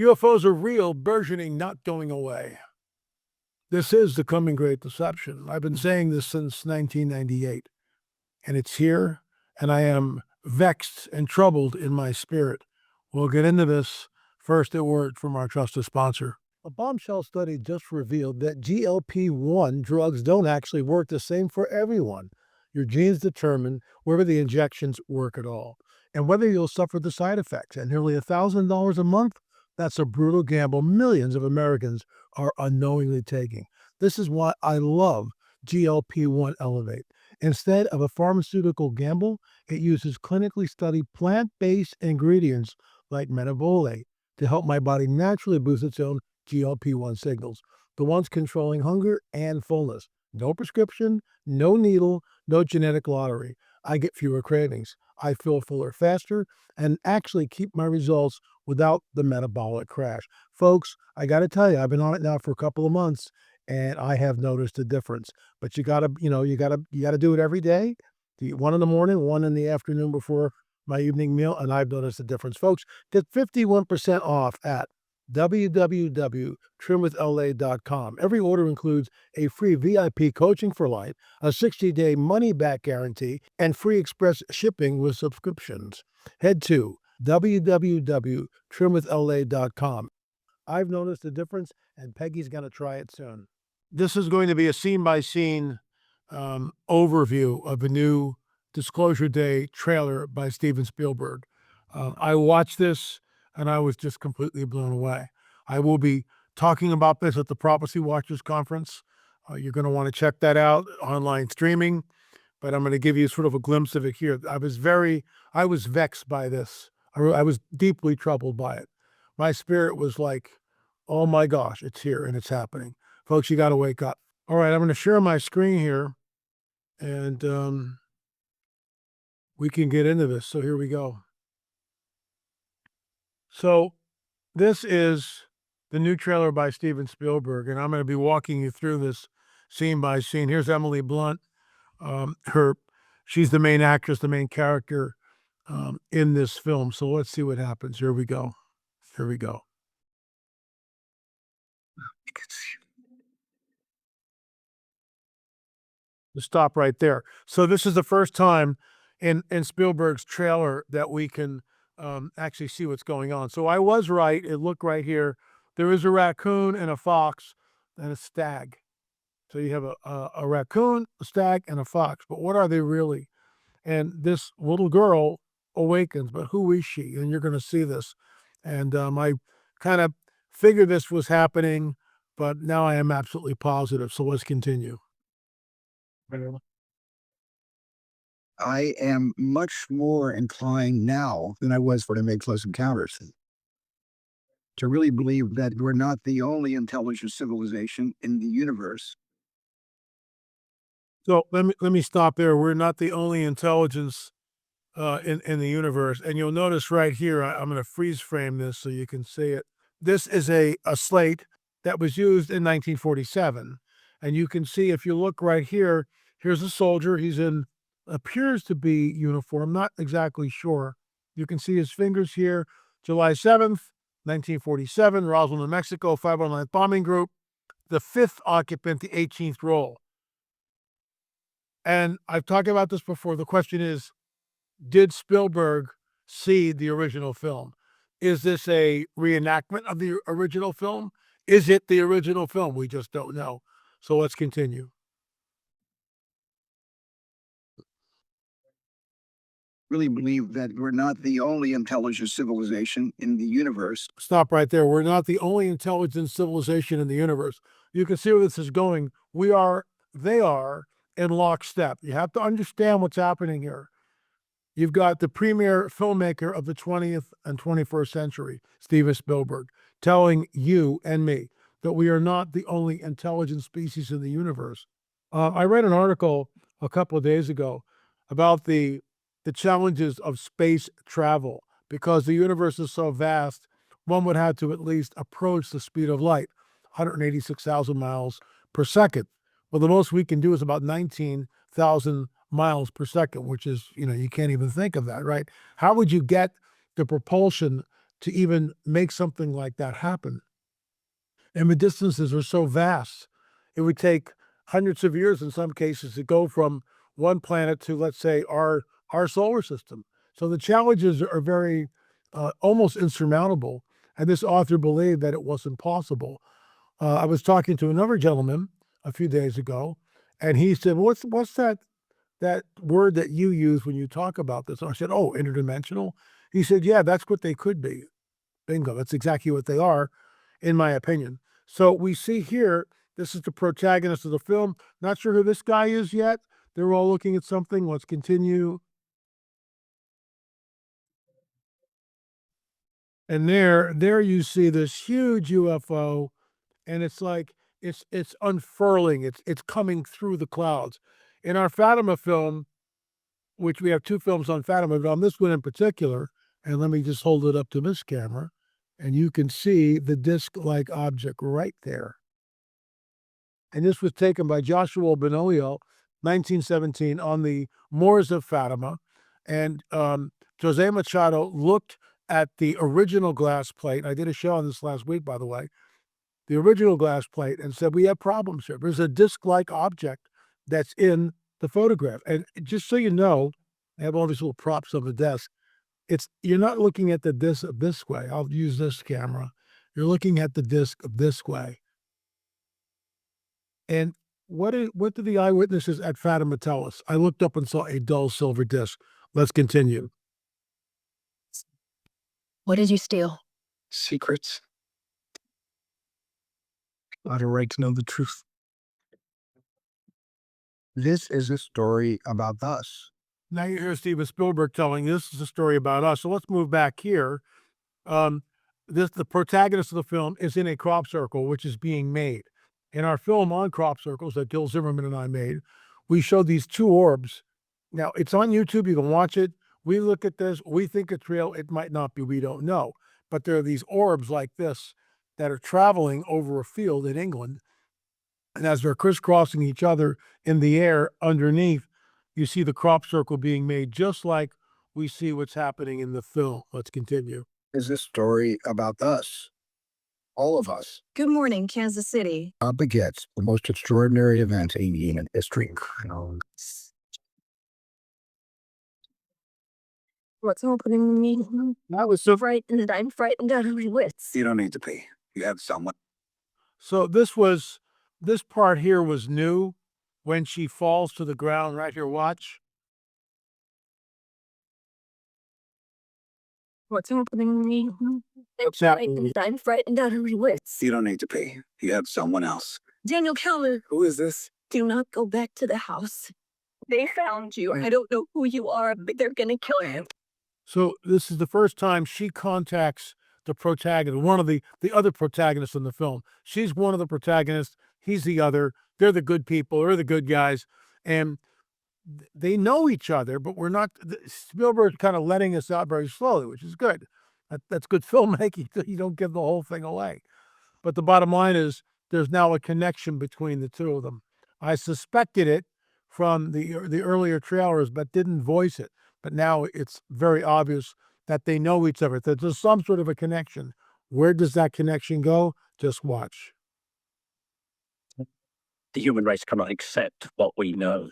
UFOs are real, burgeoning, not going away. This is the coming Great Deception. I've been saying this since 1998, and it's here, and I am vexed and troubled in my spirit. We'll get into this. First, a word from our trusted sponsor. A bombshell study just revealed that GLP-1 drugs don't actually work the same for everyone. Your genes determine whether the injections work at all and whether you'll suffer the side effects. At nearly $1,000 a month, that's a brutal gamble millions of Americans are unknowingly taking. This is why I love GLP-1 Elevate. Instead of a pharmaceutical gamble, it uses clinically studied plant-based ingredients like metabolate to help my body naturally boost its own GLP-1 signals, the ones controlling hunger and fullness. No prescription, no needle, no genetic lottery. I get fewer cravings. I feel fuller faster and actually keep my results without the metabolic crash. Folks, I got to tell you, I've been on it now for a couple of months and I have noticed a difference. But you got to, you got to do it every day. One in the morning, one in the afternoon before my evening meal, and I've noticed a difference. Folks, get 51% off at www.trimwithla.com. Every order includes a free VIP coaching for life, a 60-day money-back guarantee, and free express shipping with subscriptions. Head to www.trimwithla.com. I've noticed a difference, and Peggy's going to try it soon. This is going to be a scene-by-scene overview of a new Disclosure Day trailer by Steven Spielberg. I watched this and I was just completely blown away. I will be talking about this at the Prophecy Watchers Conference. You're going to want to check that out, online streaming, but I'm going to give you sort of a glimpse of it here. I was vexed by this. I was deeply troubled by it. My spirit was like, oh my gosh, it's here and it's happening. Folks, you got to wake up. All right, I'm going to share my screen here and we can get into this. So here we go. So this is the new trailer by Steven Spielberg, and I'm going to be walking you through this scene by scene. Here's Emily Blunt. She's the main actress, the main character in this film. So let's see what happens. Here we go. Here we go. Let's stop right there. So this is the first time in Spielberg's trailer that we can actually see what's going on. So I was right. It looked right here. There is a raccoon and a fox and a stag. So you have a raccoon, a stag, and a fox. But what are they really? And this little girl awakens, but who is she? And you're going to see this. And I kind of figured this was happening, but now I am absolutely positive. So let's continue. I am much more inclined now than I was when I made Close Encounters to really believe that we're not the only intelligent civilization in the universe. So let me stop there. We're not the only intelligence in the universe. And you'll notice right here, I'm going to freeze frame this so you can see it. This is a slate that was used in 1947. And you can see if you look right here, here's a soldier. He's in, appears to be uniform, not exactly sure. You can see his fingers here. July 7th, 1947, Roswell, New Mexico, 509th Bombing Group, the 5th occupant, the 18th roll. And I've talked about this before. The question is, did Spielberg see the original film? Is this a reenactment of the original film? Is it the original film? We just don't know. So let's continue. Really believe that we're not the only intelligent civilization in the universe. Stop right there. We're not the only intelligent civilization in the universe. You can see where this is going. They are in lockstep. You have to understand what's happening here. You've got the premier filmmaker of the 20th and 21st century, Steven Spielberg, telling you and me that we are not the only intelligent species in the universe. I read an article a couple of days ago about the challenges of space travel. Because the universe is so vast, one would have to at least approach the speed of light, 186,000 miles per second. Well, the most we can do is about 19,000 miles per second, which is, you can't even think of that, right? How would you get the propulsion to even make something like that happen. And the distances are so vast. It would take hundreds of years in some cases to go from one planet to, let's say, our solar system. So the challenges are very almost insurmountable. And this author believed that it wasn't possible. I was talking to another gentleman a few days ago, and he said, "What's that word that you use when you talk about this?" And I said, "Oh, interdimensional." He said, "Yeah, that's what they could be." Bingo. That's exactly what they are, in my opinion. So we see here, this is the protagonist of the film. Not sure who this guy is yet. They're all looking at something. Let's continue. And there you see this huge UFO, and it's like it's unfurling. It's coming through the clouds. In our Fatima film, which we have two films on Fatima, but on this one in particular, and let me just hold it up to this camera, and you can see the disc-like object right there. And this was taken by Joshua Benoglio, 1917, on the moors of Fatima. And Jose Machado looked at the original glass plate. I did a show on this last week, by the way. The original glass plate, and said, "We have problems here. There's a disc-like object that's in the photograph." And just so you know, I have all these little props on the desk. You're not looking at the disc this way. I'll use this camera. You're looking at the disc this way. And what did the eyewitnesses at Fatima tell us? I looked up and saw a dull silver disc. Let's continue. What did you steal? Secrets. I have a right to know the truth. This is a story about us. Now you hear Steven Spielberg telling this is a story about us. So let's move back here. The protagonist of the film is in a crop circle, which is being made. In our film on crop circles that Gil Zimmerman and I made, we showed these two orbs. Now it's on YouTube. You can watch it. We look at this. We think it's real. It might not be. We don't know. But there are these orbs like this that are traveling over a field in England. And as they're crisscrossing each other in the air underneath, you see the crop circle being made just like we see what's happening in the film. Let's continue. Is this story about us? All of us. Good morning, Kansas City. Up against the most extraordinary event in human history. What's happening me? That was so. Frightened. I'm frightened out of my wits. You don't need to be. You have someone. So this part here was new when she falls to the ground right here. Watch. What's happening me? What's happening? I'm frightened out of my wits. You don't need to be. You have someone else. Daniel Keller, Who is this? do not go back to the house. They found you. I don't know who you are, but they're gonna kill you. So this is the first time she contacts the protagonist, one of the other protagonists in the film. She's one of the protagonists. He's the other. They're the good people. They're the good guys. And they know each other, but we're not. Spielberg's kind of letting us out very slowly, which is good. That's good filmmaking. You don't give the whole thing away. But the bottom line is there's now a connection between the two of them. I suspected it from the earlier trailers, but didn't voice it. But now it's very obvious that they know each other, that there's some sort of a connection. Where does that connection go? Just watch. The human race cannot accept what we know.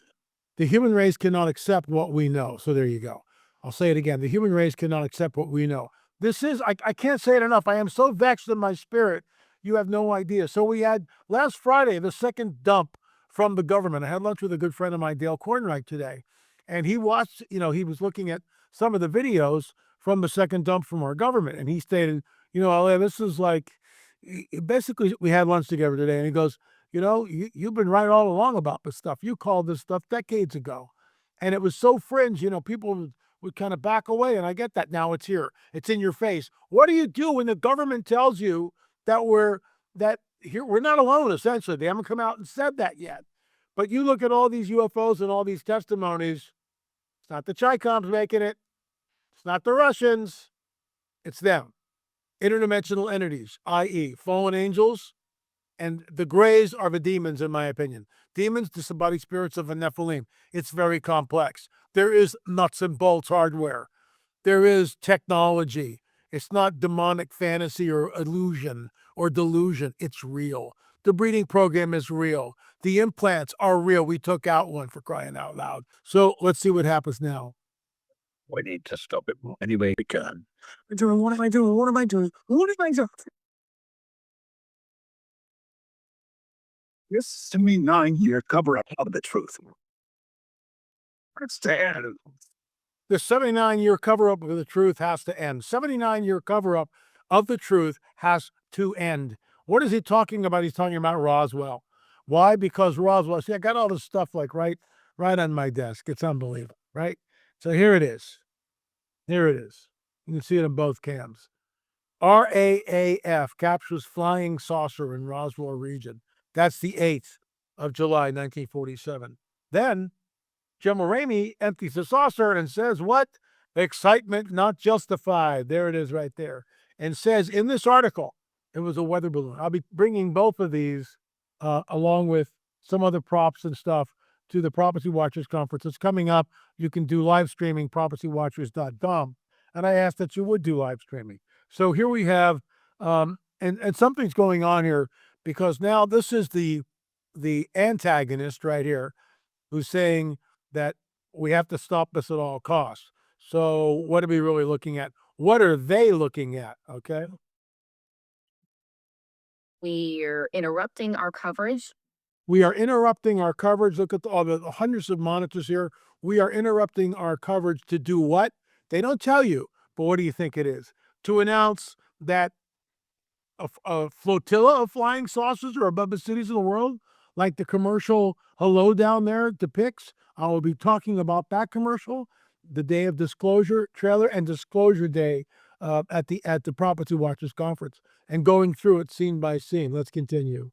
The human race cannot accept what we know. So there you go. I'll say it again. The human race cannot accept what we know. This is, I can't say it enough. I am so vexed in my spirit. You have no idea. So we had last Friday, the second dump from the government. I had lunch with a good friend of mine, Dale Kornreich, today. And he watched, he was looking at some of the videos from the second dump from our government. And he stated, LA, this is like, basically we had lunch together today. And he goes, you've been right all along about this stuff. You called this stuff decades ago. And it was so fringe, people would kind of back away. And I get that. Now it's here. It's in your face. What do you do when the government tells you that we're not alone, essentially? They haven't come out and said that yet. But you look at all these UFOs and all these testimonies. It's not the Chicoms making it. It's not the Russians. It's them. Interdimensional entities, i.e. fallen angels. And the grays are the demons, in my opinion. Demons, disembodied spirits of the Nephilim. It's very complex. There is nuts and bolts hardware. There is technology. It's not demonic fantasy or illusion or delusion. It's real. The breeding program is real. The implants are real. We took out one, for crying out loud. So let's see what happens now. We need to stop it any way we can. What am I doing? What am I doing? What am I doing? This 79-year cover-up of the truth. It's the end. The 79-year cover-up of the truth has to end. 79-year cover-up of the truth has to end. What is he talking about? He's talking about Roswell. Why? Because Roswell, see, I got all this stuff like right on my desk. It's unbelievable, right? So here it is. Here it is. You can see it in both cams. RAAF captures flying saucer in Roswell region. That's the 8th of July, 1947. Then General Ramey empties the saucer and says, what? Excitement not justified. There it is right there. And says in this article, it was a weather balloon. I'll be bringing both of these along with some other props and stuff to the Prophecy Watchers Conference. It's coming up. You can do live streaming, prophecywatchers.com. And I asked that you would do live streaming. So here we have, and something's going on here because now this is the antagonist right here who's saying that we have to stop this at all costs. So what are we really looking at? What are they looking at? Okay. We're interrupting our coverage. We are interrupting our coverage. Look at all the hundreds of monitors here. We are interrupting our coverage to do what? They don't tell you, but what do you think it is? To announce that a flotilla of flying saucers are above the cities of the world, like the commercial Hello Down There depicts. I will be talking about that commercial, the day of disclosure trailer and disclosure day at the Prophecy Watchers Conference, and going through it scene by scene. Let's continue.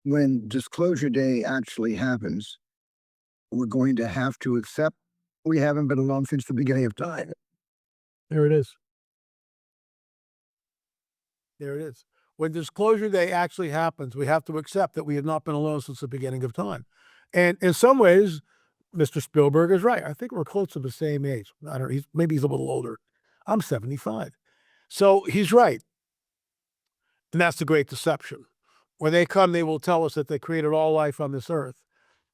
When disclosure day actually happens, we're going to have to accept we haven't been alone since the beginning of time. There it is. There it is. When disclosure day actually happens, we have to accept that we have not been alone since the beginning of time. And in some ways, Mr. Spielberg is right. I think we're close to the same age. I don't know. Maybe he's a little older. I'm 75. So he's right. And that's the Great Deception. When they come, they will tell us that they created all life on this earth,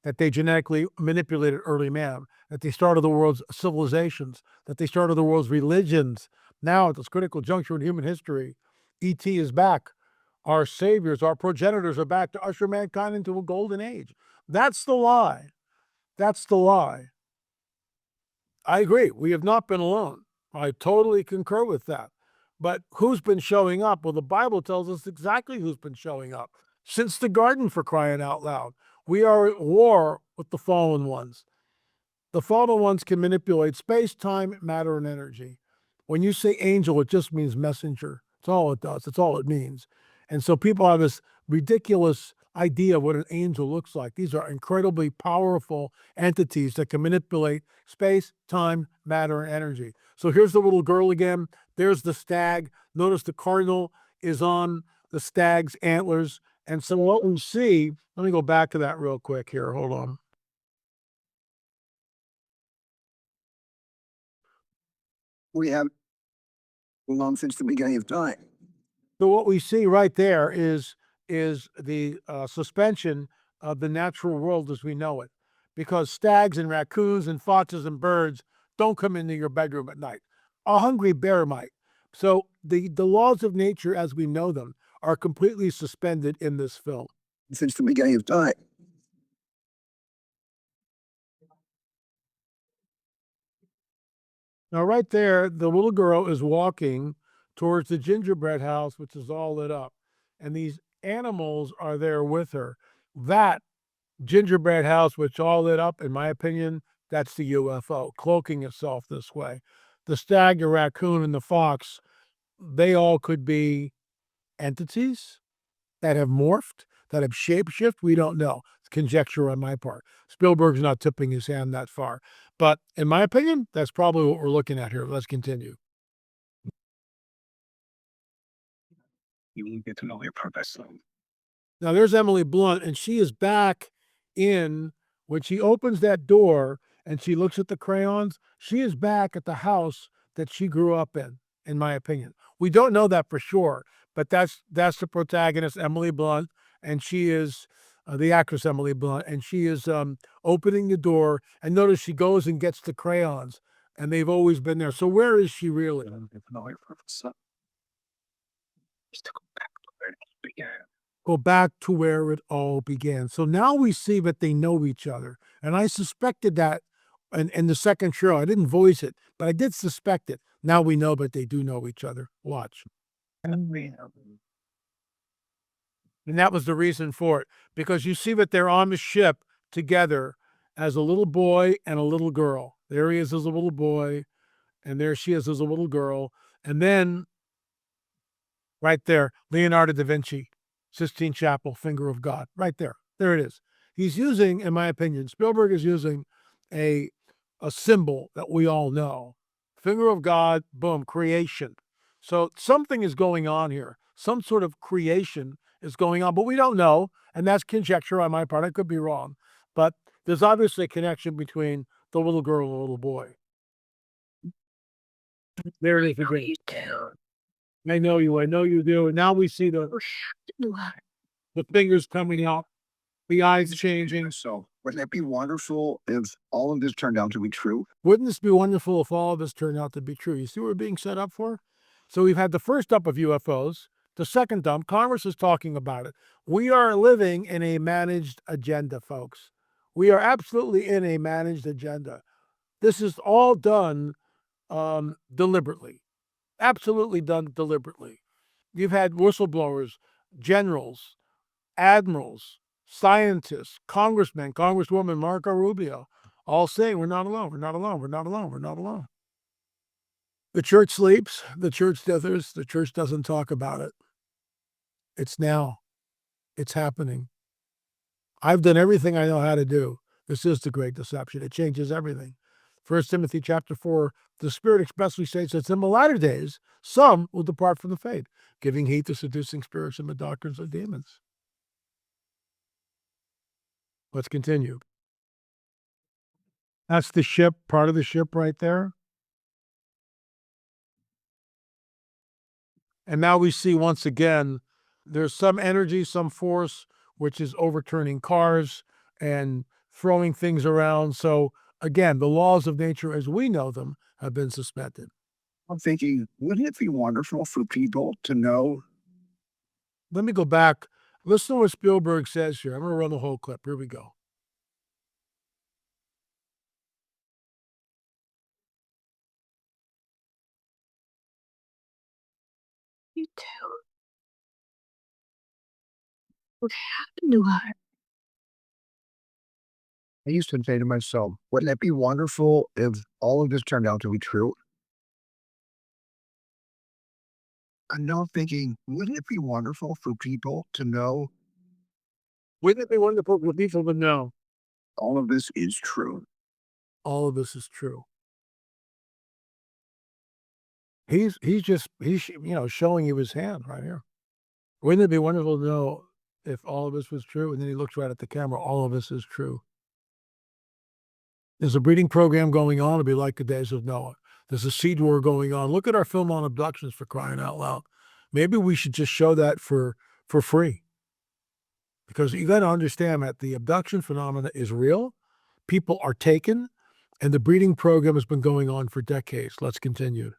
that they genetically manipulated early man, that they started the world's civilizations, that they started the world's religions. Now, at this critical juncture in human history, ET is back. Our saviors, our progenitors are back to usher mankind into a golden age. That's the lie. That's the lie. I agree. We have not been alone. I totally concur with that. But who's been showing up? Well, the Bible tells us exactly who's been showing up. Since the garden, for crying out loud. We are at war with the fallen ones. The fallen ones can manipulate space, time, matter, and energy. When you say angel, it just means messenger. That's all it does. That's all it means. And so people have this ridiculous idea of what an angel looks like. These are incredibly powerful entities that can manipulate space, time, matter, and energy. So here's the little girl again. There's the stag. Notice the cardinal is on the stag's antlers. And so what we see, let me go back to that real quick here. Hold on. We have been alone since the beginning of time. So what we see right there is the suspension of the natural world as we know it, because stags and raccoons and foxes and birds don't come into your bedroom at night. A hungry bear might. So the laws of nature as we know them are completely suspended in this film. Since the beginning of time. Now, right there, the little girl is walking towards the gingerbread house, which is all lit up. And these animals are there with her. That gingerbread house, which all lit up, in my opinion, that's the UFO, cloaking itself this way. The stag, the raccoon, and the fox, they all could be entities that have morphed, that have shapeshift. We don't know. It's conjecture on my part. Spielberg's not tipping his hand that far. But in my opinion, that's probably what we're looking at here. Let's continue. You won't get to know your purpose. Now there's Emily Blunt, and she is back in, when she opens that door and she looks at the crayons, she is back at the house that she grew up in. in my opinion. We don't know that for sure, but that's the protagonist, Emily Blunt, and she is the actress Emily Blunt, and she is opening the door. And notice she goes and gets the crayons, and they've always been there. So where is she really? Familiar purpose. Just to go back to where it began. Go back to where it all began. So now we see that they know each other. And I suspected that in the second show. I didn't voice it, but I did suspect it. Now we know that they do know each other. Watch. And we have And that was the reason for it. Because you see that they're on the ship together as a little boy and a little girl. There he is as a little boy, and there she is as a little girl. And then, right there, Leonardo da Vinci, Sistine Chapel, Finger of God. Right there. There it is. He's using, in my opinion, Spielberg is using a symbol that we all know. Finger of God, boom, creation. So something is going on here. Some sort of creation is going on, but we don't know. And that's conjecture on my part. I could be wrong. But there's obviously a connection between the little girl and the little boy. There it is. You do. I know you. I know you do. And now we see the fingers coming out, the eyes changing. So wouldn't it be wonderful if all of this turned out to be true? Wouldn't this be wonderful if all of this turned out to be true? You see what we're being set up for? So we've had the first dump of UFOs, the second dump. Congress is talking about it. We are living in a managed agenda, folks. We are absolutely in a managed agenda. This is all done deliberately. Absolutely done deliberately. You've had whistleblowers, generals, admirals, scientists, congressmen, Congresswoman Marco Rubio, all saying we're not alone, we're not alone, we're not alone, we're not alone. The church sleeps, the church dithers, the church doesn't talk about it. It's now. It's happening. I've done everything I know how to do. This is the great deception. It changes everything. 1 Timothy chapter 4, the Spirit expressly states that in the latter days, some will depart from the faith, giving heed to seducing spirits and the doctrines of demons. Let's continue. That's the ship, part of the ship right there. And now we see once again, there's some energy, some force, which is overturning cars and throwing things around. So again, the laws of nature as we know them have been suspended. I'm thinking, wouldn't it be wonderful for people to know? Let me go back. Listen to what Spielberg says here. I'm going to run the whole clip. Here we go. You do. What happened to her? I used to say to myself, wouldn't it be wonderful if all of this turned out to be true? And now I'm thinking, wouldn't it be wonderful for people to know Wouldn't it be wonderful for people to know all of this is true? all of this is true? He's showing you his hand right here. Wouldn't it be wonderful to know if all of this was true? And then he looks right at the camera. All of this is true. There's a breeding program going on. It'll be like the days of Noah. There's a seed war going on. Look at our film on abductions, for crying out loud. Maybe we should just show that for free. Because you got to understand that the abduction phenomena is real. People are taken, and the breeding program has been going on for decades. Let's continue.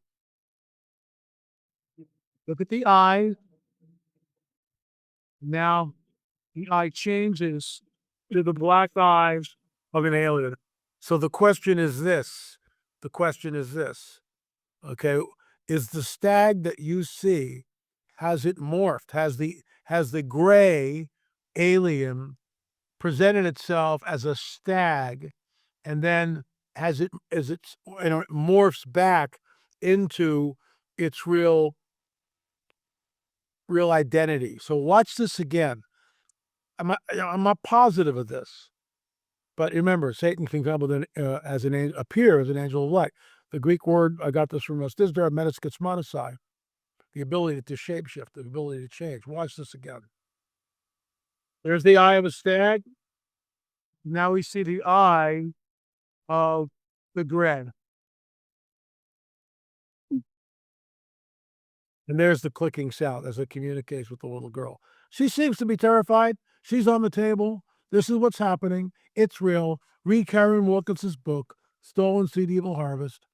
Look at the eye. Now the eye changes to the black eyes of an alien. So the question is this. Okay, is the stag that you see, has it morphed? Has the gray alien presented itself as a stag, and then it morphs back into its real identity? So watch this again. I'm not positive of this, but remember, Satan can come appear as an angel of light. The Greek word, I got this from Stisdar metaskismatisai, the ability to shapeshift, the ability to change. Watch this again. There's the eye of a stag. Now we see the eye of the gray. And there's the clicking sound as it communicates with the little girl. She seems to be terrified. She's on the table. This is what's happening. It's real. Read Karen Wilkinson's book, Stolen Seed Evil Harvest.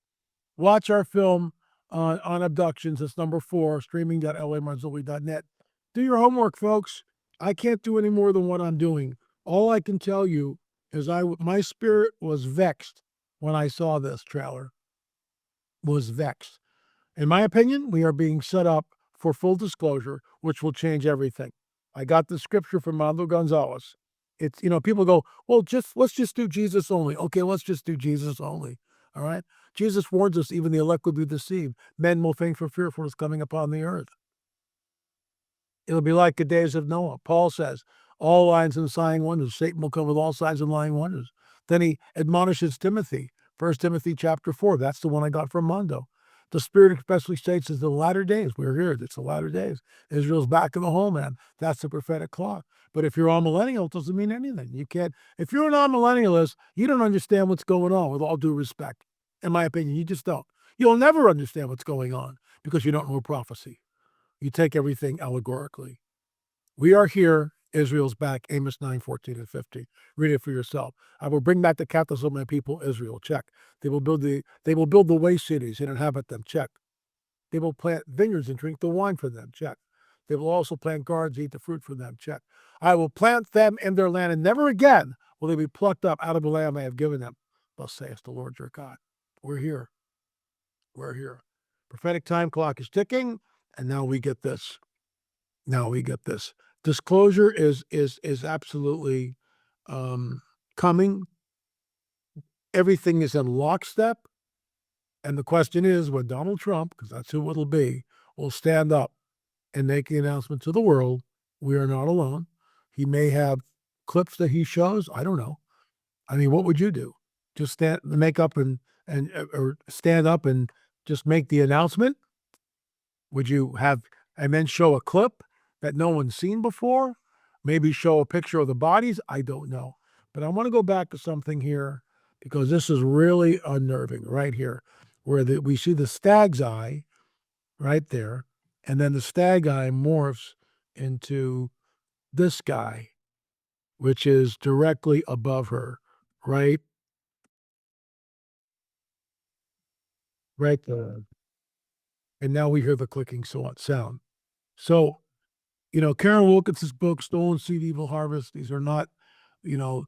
Watch our film on abductions. It's number 4, streaming.lamarzulli.net. Do your homework, folks. I can't do any more than what I'm doing. All I can tell you is my spirit was vexed when I saw this trailer. Was vexed. In my opinion, we are being set up for full disclosure, which will change everything. I got the scripture from Mando Gonzalez. It's, people go, well, let's just do Jesus only. Okay, let's just do Jesus only. All right. Jesus warns us, even the elect will be deceived. Men will think for fearfulness coming upon the earth. It'll be like the days of Noah. Paul says, all signs and lying wonders. Satan will come with all signs and lying wonders. Then he admonishes Timothy. 1 Timothy chapter 4. That's the one I got from Mondo. The Spirit especially states it's the latter days. We're here. It's the latter days. Israel's back in the homeland. That's the prophetic clock. But if you're all millennial, it doesn't mean anything. You can't. If you're a non-millennialist, you don't understand what's going on, with all due respect. In my opinion, you just don't. You'll never understand what's going on because you don't know prophecy. You take everything allegorically. We are here. Israel's back. Amos 9:14 and 15. Read it for yourself. I will bring back the captives of my people, Israel. Check. They will build the waste cities and inhabit them. Check. They will plant vineyards and drink the wine for them. Check. They will also plant gardens, eat the fruit from them. Check. I will plant them in their land, and never again will they be plucked up out of the land I have given them. Thus saith the Lord your God. We're here. We're here. Prophetic time clock is ticking, and now we get this. Disclosure is absolutely coming. Everything is in lockstep. And the question is, when Donald Trump, because that's who it'll be, will stand up and make the announcement to the world, we are not alone. He may have clips that he shows. I don't know. I mean, what would you do? Just stand up and just make the announcement? Would you have, and then show a clip that no one's seen before? Maybe show a picture of the bodies? I don't know. But I want to go back to something here, because this is really unnerving right here, where we see the stag's eye right there, and then the stag eye morphs into this guy, which is directly above her, right there. And now we hear the clicking sound. So, Karen Wilkinson's book, Stolen Seed Evil Harvest, these are not,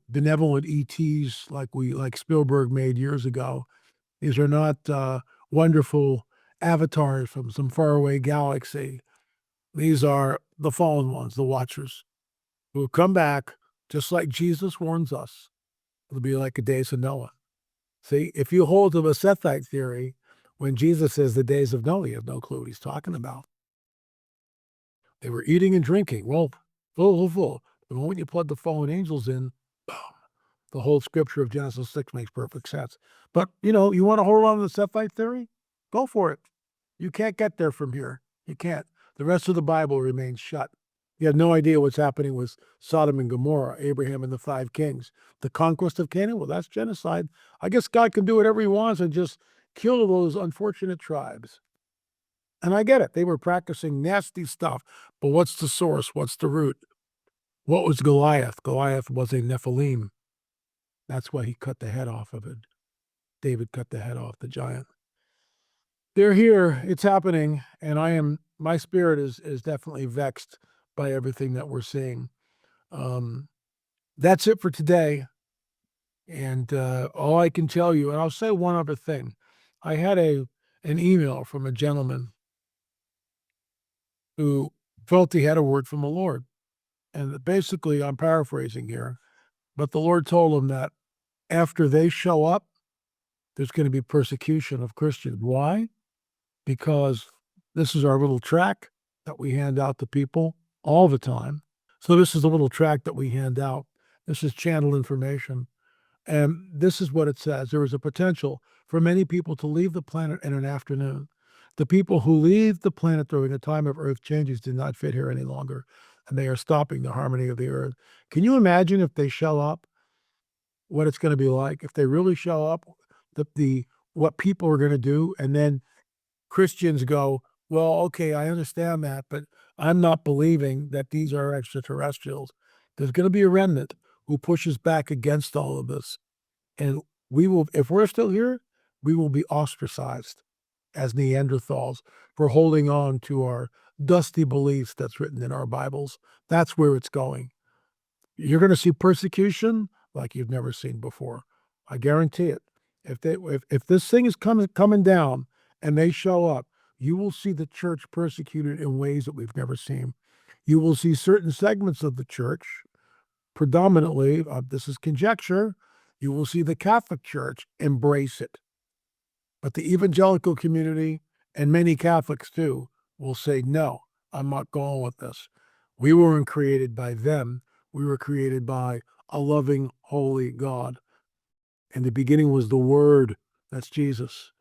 benevolent ETs like Spielberg made years ago. These are not wonderful avatars from some faraway galaxy. These are the fallen ones, the watchers, who will come back, just like Jesus warns us. It'll be like the days of Noah. See, if you hold to the Sethite theory, when Jesus says the days of Noah, you have no clue what he's talking about. They were eating and drinking. Well, full. The moment you plug the fallen angels in, boom, the whole scripture of Genesis 6 makes perfect sense. But, you want to hold on to the Sethite theory? Go for it. You can't get there from here. You can't. The rest of the Bible remains shut. You have no idea what's happening with Sodom and Gomorrah, Abraham and the 5 kings. The conquest of Canaan, well, that's genocide. I guess God can do whatever he wants and just kill those unfortunate tribes. And I get it. They were practicing nasty stuff. But what's the source? What's the root? What was Goliath? Goliath was a Nephilim. That's why he cut the head off of it. David cut the head off the giant. They're here. It's happening. And my spirit is definitely vexed by everything that we're seeing. That's it for today. And all I can tell you, and I'll say one other thing. I had an email from a gentleman who felt he had a word from the Lord. And basically, I'm paraphrasing here, but the Lord told him that after they show up, there's going to be persecution of Christians. Why? Because this is our little tract that we hand out to people all the time. So this is a little tract that we hand out. This is channel information. And this is what it says. There is a potential for many people to leave the planet in an afternoon. The people who leave the planet during a time of earth changes do not fit here any longer, and they are stopping the harmony of the earth. Can you imagine if they show up, what it's going to be like? If they really show up, what people are going to do, and then Christians go, Well, okay, I understand that, but I'm not believing that these are extraterrestrials. There's going to be a remnant who pushes back against all of this. And we will, if we're still here, we will be ostracized as Neanderthals for holding on to our dusty beliefs that's written in our Bibles. That's where it's going. You're going to see persecution like you've never seen before. I guarantee it. If this thing is coming down and they show up, you will see the church persecuted in ways that we've never seen. You will see certain segments of the church, predominantly, this is conjecture, you will see the Catholic Church embrace it. But the evangelical community, and many Catholics too, will say, no, I'm not going with this. We weren't created by them. We were created by a loving, holy God. In the beginning was the Word, that's Jesus.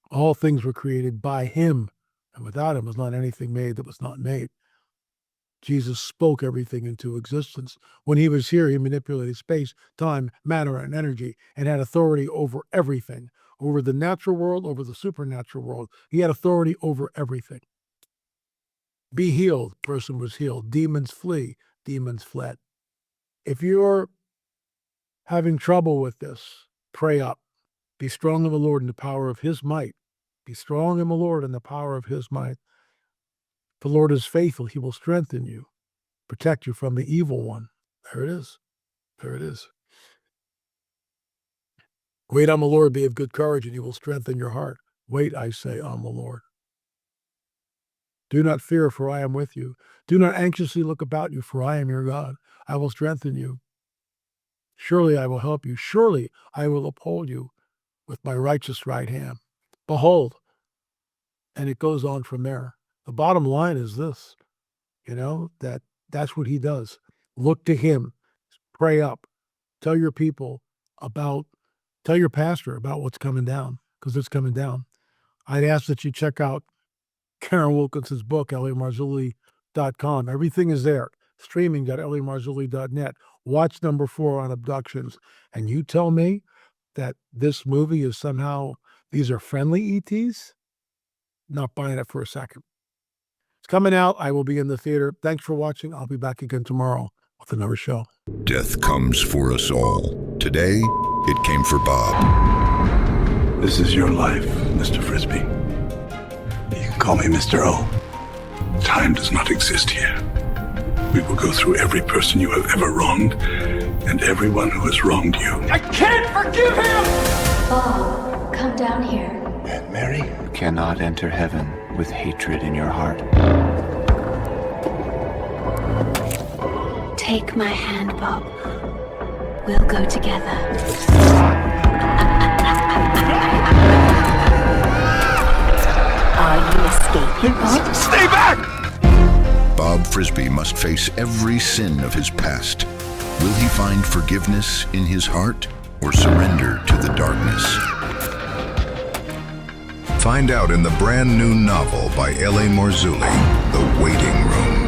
All things were created by him, and without him was not anything made that was not made. Jesus spoke everything into existence. When he was here, he manipulated space, time, matter, and energy, and had authority over everything, over the natural world, over the supernatural world. He had authority over everything. Be healed, person was healed. Demons flee, demons fled. If you're having trouble with this, pray up. Be strong in the Lord in the power of his might. Be strong in the Lord in the power of his might. The Lord is faithful. He will strengthen you, protect you from the evil one. There it is. There it is. Wait on the Lord, be of good courage, and he will strengthen your heart. Wait, I say, on the Lord. Do not fear, for I am with you. Do not anxiously look about you, for I am your God. I will strengthen you. Surely I will help you. Surely I will uphold you with my righteous right hand. Behold, and it goes on from there. The bottom line is this, that's what he does. Look to him, pray up, tell your people tell your pastor about what's coming down, because it's coming down. I'd ask that you check out Karen Wilkinson's book, LAMarzulli.com. Everything is there, streaming.LAMarzulli.net. Watch number 4 on abductions. And you tell me that this movie is somehow, these are friendly ETs? Not buying it for a second. It's coming out. I will be in the theater. Thanks for watching. I'll be back again tomorrow with another show. Death comes for us all. Today, it came for Bob. This is your life, Mr. Frisbee. You can call me Mr. O. Time does not exist here. We will go through every person you have ever wronged and everyone who has wronged you. I can't forgive him! Bob, come down here. Aunt Mary? You cannot enter heaven with hatred in your heart. Take my hand, Bob. We'll go together. Are you escaping, Bob? Stay back! Bob Frisbee must face every sin of his past. Will he find forgiveness in his heart or surrender to the darkness? Find out in the brand new novel by L.A. Marzulli, The Waiting Room.